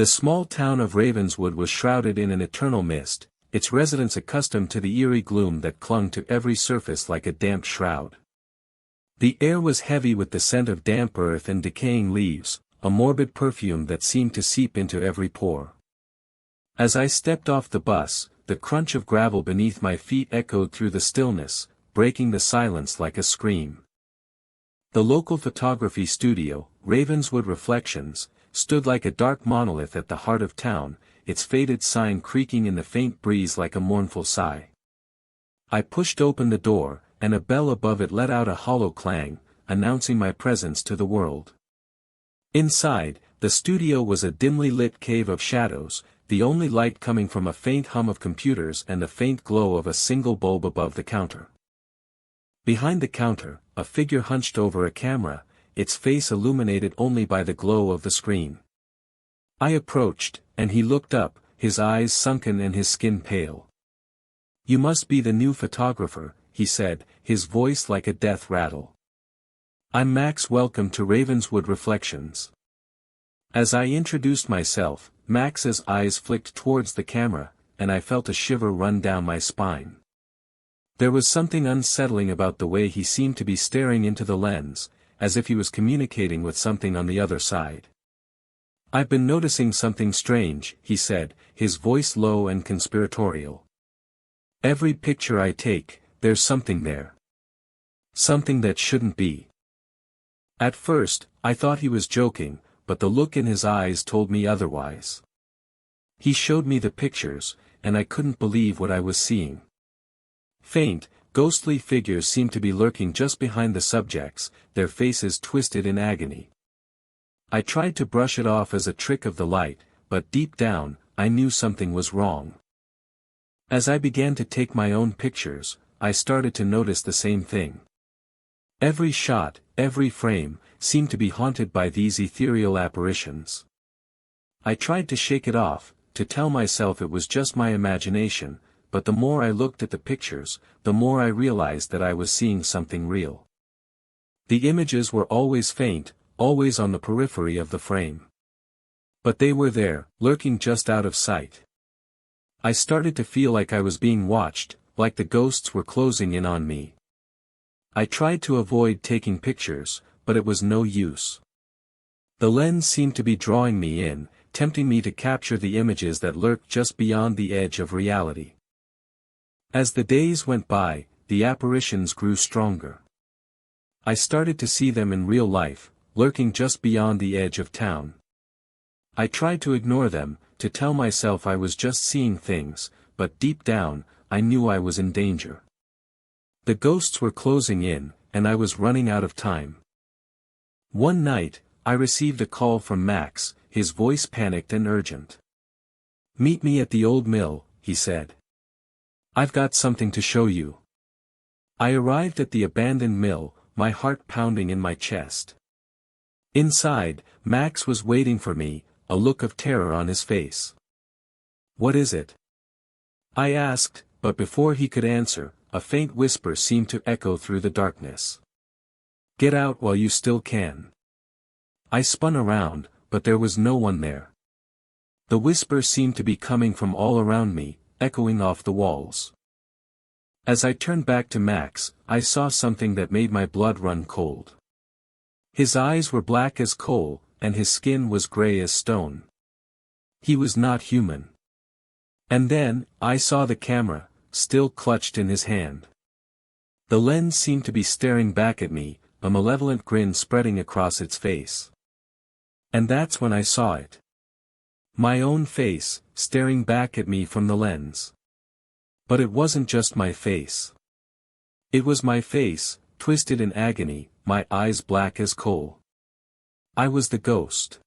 The small town of Ravenswood was shrouded in an eternal mist, its residents accustomed to the eerie gloom that clung to every surface like a damp shroud. The air was heavy with the scent of damp earth and decaying leaves, a morbid perfume that seemed to seep into every pore. As I stepped off the bus, the crunch of gravel beneath my feet echoed through the stillness, breaking the silence like a scream. The local photography studio, Ravenswood Reflections, stood like a dark monolith at the heart of town, its faded sign creaking in the faint breeze like a mournful sigh. I pushed open the door, and a bell above it let out a hollow clang, announcing my presence to the world. Inside, the studio was a dimly lit cave of shadows, the only light coming from a faint hum of computers and the faint glow of a single bulb above the counter. Behind the counter, a figure hunched over a camera, its face illuminated only by the glow of the screen. I approached, and he looked up, his eyes sunken and his skin pale. "You must be the new photographer," he said, his voice like a death rattle. "I'm Max. Welcome to Ravenswood Reflections." As I introduced myself, Max's eyes flicked towards the camera, and I felt a shiver run down my spine. There was something unsettling about the way he seemed to be staring into the lens, as if he was communicating with something on the other side. "I've been noticing something strange," he said, his voice low and conspiratorial. "Every picture I take, there's something there. Something that shouldn't be." At first, I thought he was joking, but the look in his eyes told me otherwise. He showed me the pictures, and I couldn't believe what I was seeing. Faint, ghostly figures seemed to be lurking just behind the subjects, their faces twisted in agony. I tried to brush it off as a trick of the light, but deep down, I knew something was wrong. As I began to take my own pictures, I started to notice the same thing. Every shot, every frame, seemed to be haunted by these ethereal apparitions. I tried to shake it off, to tell myself it was just my imagination, but the more I looked at the pictures, the more I realized that I was seeing something real. The images were always faint, always on the periphery of the frame. But they were there, lurking just out of sight. I started to feel like I was being watched, like the ghosts were closing in on me. I tried to avoid taking pictures, but it was no use. The lens seemed to be drawing me in, tempting me to capture the images that lurked just beyond the edge of reality. As the days went by, the apparitions grew stronger. I started to see them in real life, lurking just beyond the edge of town. I tried to ignore them, to tell myself I was just seeing things, but deep down, I knew I was in danger. The ghosts were closing in, and I was running out of time. One night, I received a call from Max, his voice panicked and urgent. "Meet me at the old mill," he said. "I've got something to show you." I arrived at the abandoned mill, my heart pounding in my chest. Inside, Max was waiting for me, a look of terror on his face. "What is it?" I asked, but before he could answer, a faint whisper seemed to echo through the darkness. "Get out while you still can." I spun around, but there was no one there. The whisper seemed to be coming from all around me, echoing off the walls. As I turned back to Max, I saw something that made my blood run cold. His eyes were black as coal, and his skin was gray as stone. He was not human. And then, I saw the camera, still clutched in his hand. The lens seemed to be staring back at me, a malevolent grin spreading across its face. And that's when I saw it. My own face, staring back at me from the lens. But it wasn't just my face. It was my face, twisted in agony, my eyes black as coal. I was the ghost.